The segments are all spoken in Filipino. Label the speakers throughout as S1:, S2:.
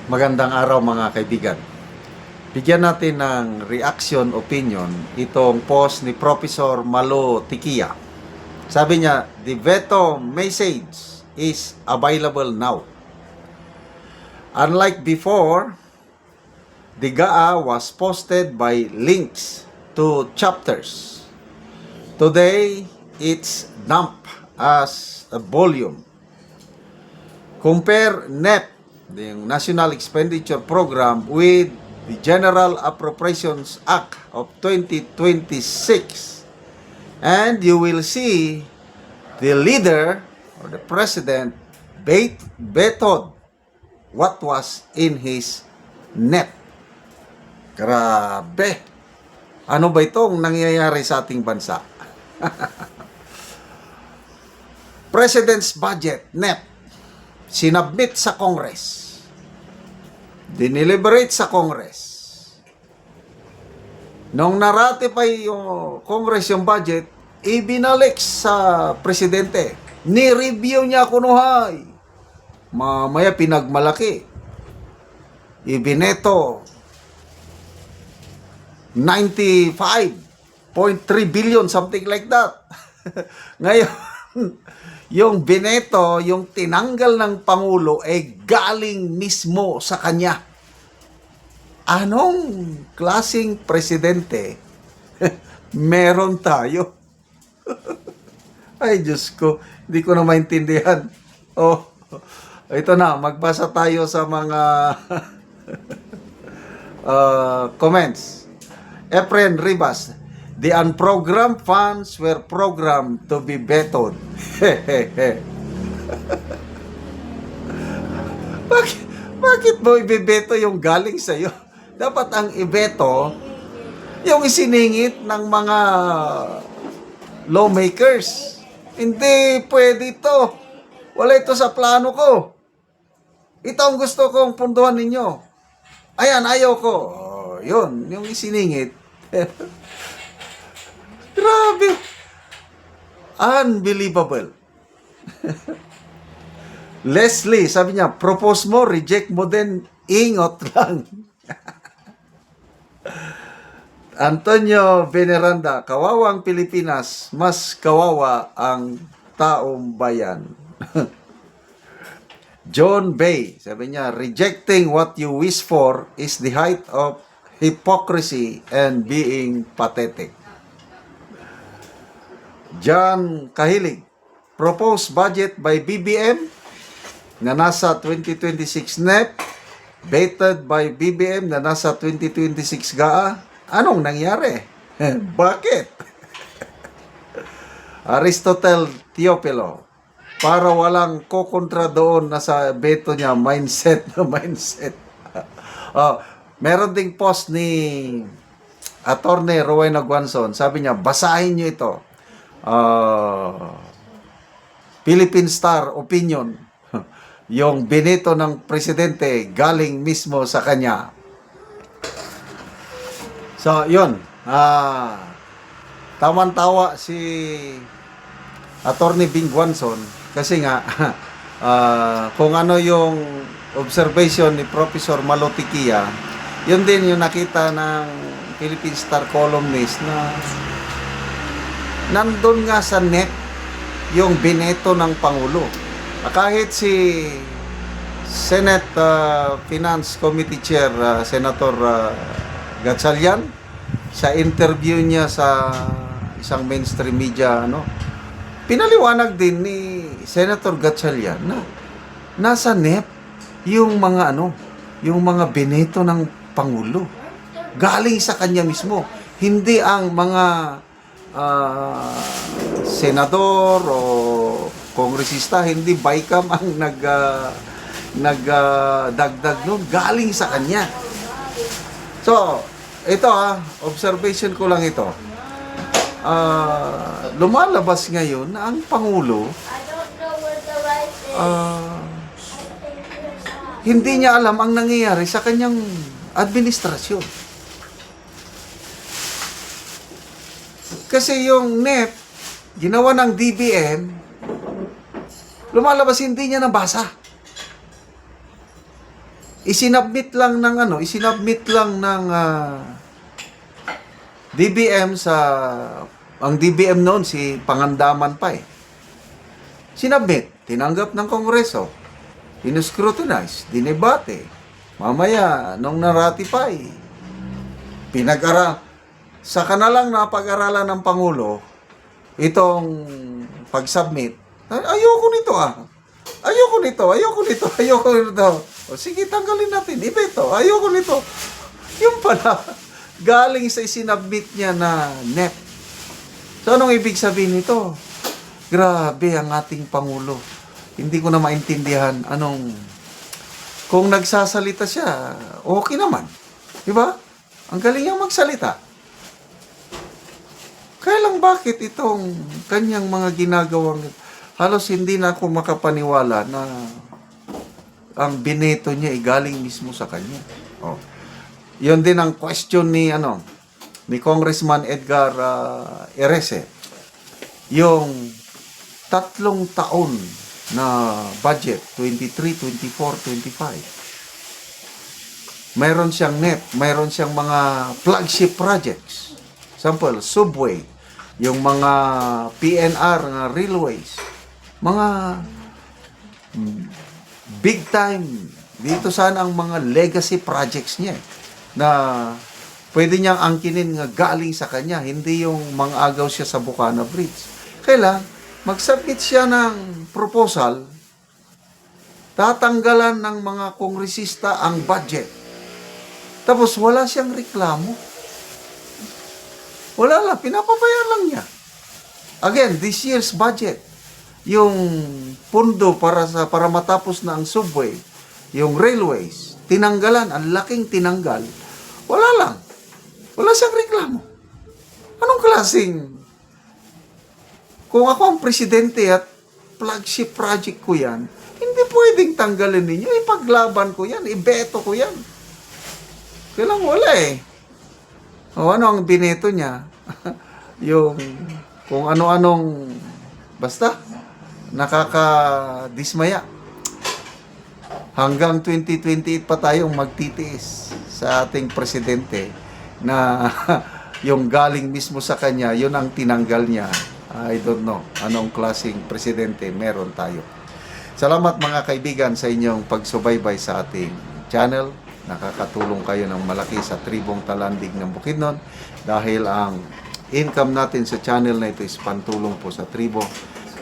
S1: Magandang araw mga kaibigan. Bigyan natin ng reaction opinion itong post ni Professor Malo Tikia. Sabi niya, the veto message is available now. Unlike before, the GAA was posted by links to chapters. Today, it's dumped as a volume. Compare NEP, the National Expenditure Program, with the General Appropriations Act of 2026, and you will see the leader or the president vetoed what was in his NEP. Grabe! Ano ba itong nangyayari sa ating bansa? President's Budget, NEP, sinabmit sa Congress. Dineliberate sa Congress. Nung naratify yung Congress yung budget, ibinalik sa presidente. Ni-review niya kunuhay. Mamaya pinagmalaki. Ibineto 95.3 billion, something like that. Ngayon, yung bineto, yung tinanggal ng Pangulo ay galing mismo sa kanya. Anong klaseng presidente meron tayo? Ay, Diyos ko, hindi ko na maintindihan. Oh, ito na, magbasa tayo sa mga comments. Efren Ribas, the unprogrammed funds were programmed to be vetoed. Bakit mo ibebeto yung galing sa'yo? Dapat ang ibeto yung isiningit ng mga lawmakers. Hindi pwede ito. Wala ito sa plano ko. Ito ang gusto kong punduhan ninyo. Ayan, ayaw ko. Oh, yun, yung isiningit. Grabe. Unbelievable. Leslie, sabi niya, propose mo, reject mo din, ingot lang. Antonio Veneranda, kawawang Pilipinas, mas kawawa ang taong bayan. John Bay, sabi niya, rejecting what you wish for is the height of hypocrisy and being pathetic. John Kahilig, proposed budget by BBM na nasa 2026 NEP, vetoed by BBM na nasa 2026 GAA. Anong nangyari? Bakit? Aristotle Teopilo, para walang kokontra doon na sa veto niya, mindset na mindset. Meron ding post ni Attorney Rowena Guanzon. Sabi niya, basahin niyo ito. Philippine Star opinion. Yung binito ng presidente galing mismo sa kanya. So, yun. Tawan-tawa si Attorney Bing Guanzon kasi nga kung ano yung observation ni Professor Malo Tikia, yun din yung nakita ng Philippine Star columnist na nandun nga sa NEP yung bineto ng Pangulo. Kahit si Senate Finance Committee Chair Senator Gatchalian, sa interview niya sa isang mainstream media, pinaliwanag din ni Senator Gatchalian na nasa NEP yung mga yung mga bineto ng Pangulo. Galing sa kanya mismo. Hindi ang mga senador o kongresista, hindi BICAM ang nagdagdag nun. Galing sa kanya. So, ito observation ko lang ito. Lumalabas ngayon na ang Pangulo hindi niya alam ang nangyayari sa kanyang administrasyon. Kasi yung NEP, ginawa ng DBM, lumalabas hindi niya nabasa. isinubmit lang ng DBM sa, ang DBM noon si Pangandaman pa eh. Sinubmit, tinanggap ng Kongreso, scrutinize, dinebate. Mamaya, nung na-ratify, saka na lang napag-aralan ng Pangulo itong pag-submit. Ayoko nito Ayoko nito. O sige, tanggalin natin. Ibeto, ayoko nito. Yung pala, galing sa isinubmit niya na NEP. So, anong ibig sabihin nito? Grabe ang ating Pangulo. Hindi ko na maintindihan kung nagsasalita siya, okay naman. Diba? Ang galing niyang magsalita. Kaya lang bakit itong kanyang mga ginagawang, halos hindi na ako makapaniwala na ang bineto niya ay galing mismo sa kanya. Oh. Yun din ang question ni Congressman Edgar Erese. Yung 3 taon na budget, 23, 24, 25. Mayroon siyang NEP, mayroon siyang mga flagship projects. Example, subway, yung mga PNR na railways, mga big time. Dito sana ang mga legacy projects niya na pwede niyang angkinin nga galing sa kanya, hindi yung mang-agaw siya sa Bukana Bridge. Kailan mag-submit siya ng proposal, tatanggalan ng mga kongresista ang budget. Tapos wala siyang reklamo. Wala lang, pinapabayar lang niya. Again, this year's budget, yung pundo para matapos na ang subway, yung railways, tinanggalan, ang laking tinanggal. Wala lang. Wala siyang reklamo. Anong klaseng, kung ako ang presidente at flagship project ko yan, hindi pwedeng tanggalin ninyo. Ipaglaban ko yan. Ibeto ko yan. Kailang wala eh. O ano ang bineto niya? Yung kung ano-anong basta nakakadismaya. Hanggang 2028 pa tayong magtitiis sa ating presidente na yung galing mismo sa kanya, yun ang tinanggal niya. I don't know anong klaseng presidente meron tayo. Salamat mga kaibigan sa inyong pagsubaybay sa ating channel. Nakakatulong kayo ng malaki sa tribong Talandig ng Bukidnon dahil ang income natin sa channel na ito is pantulong po sa tribo.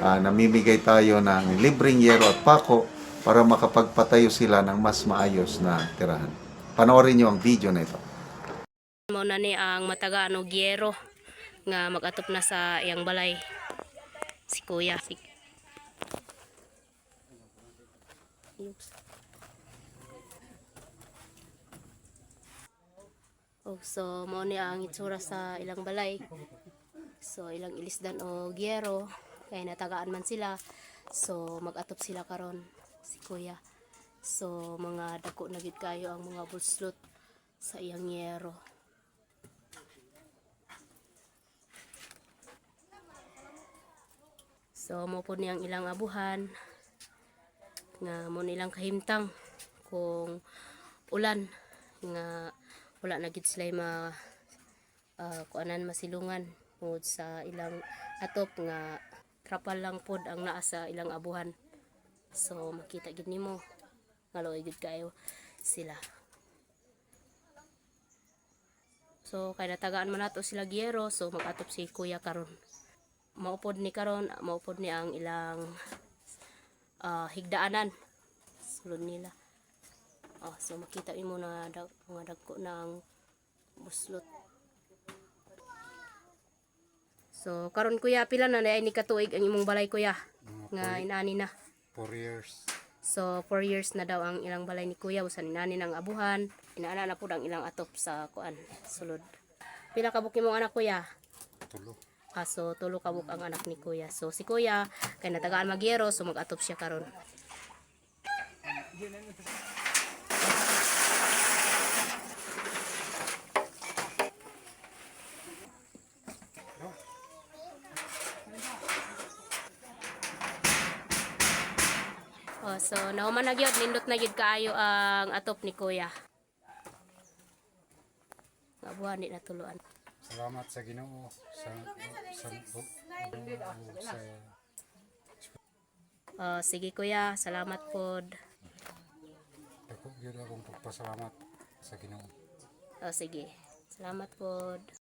S1: Namimigay tayo ng libreng yero at pako para makapagpatayo sila ng mas maayos na tirahan. Panoorin nyo ang video na ito.
S2: Muna ni ang mataga gyero nga mag-atop na sa iyang balay si Kuya. So mo ni ang itsura sa ilang balay. So ilang ilisdan o gyero kay natagaan man sila. So mag-atop sila karon si Kuya. So mga dako na gid kayo ang mga buslot sa iyang gyero. So mo po niyang ilang abuhan nga mo nilang kahimtang kung ulan nga wala na gid sila kuanan masilungan tungod sa ilang atop nga trapal lang pod ang naa sa ilang abuhan. So makita gid nimo nga luoy gid kayo sila. So kay natagaan man nato sila gyero, so mag-atop si Kuya karon. Maupod ni ang ilang higdaanan sulod nila. So makita mo na mga dagko ng buslot. So karon Kuya, pila na ay ni katuig ang imong balay Kuya nga inani na?
S3: 4 years.
S2: So 4 years na daw ang ilang balay ni Kuya, usan inani ng abuhan, inaana na pud ang ilang atop sa kuan sulod. Pila ka buki mong anak Kuya?
S3: 3.
S2: So tulo ka buk ang anak ni Kuya. So si Kuya kay natagaan magyero, so mag-atop siya karon. So nahuman na gyud, nindot na gyud kaayo ang atop ni Kuya. Nga buwan di natuluan.
S3: Salamat sa Ginoo sa
S2: Sige Kuya, salamat pod.
S3: dako gyud akong pagpasalamat sa Ginoo.
S2: Sige. Salamat pod.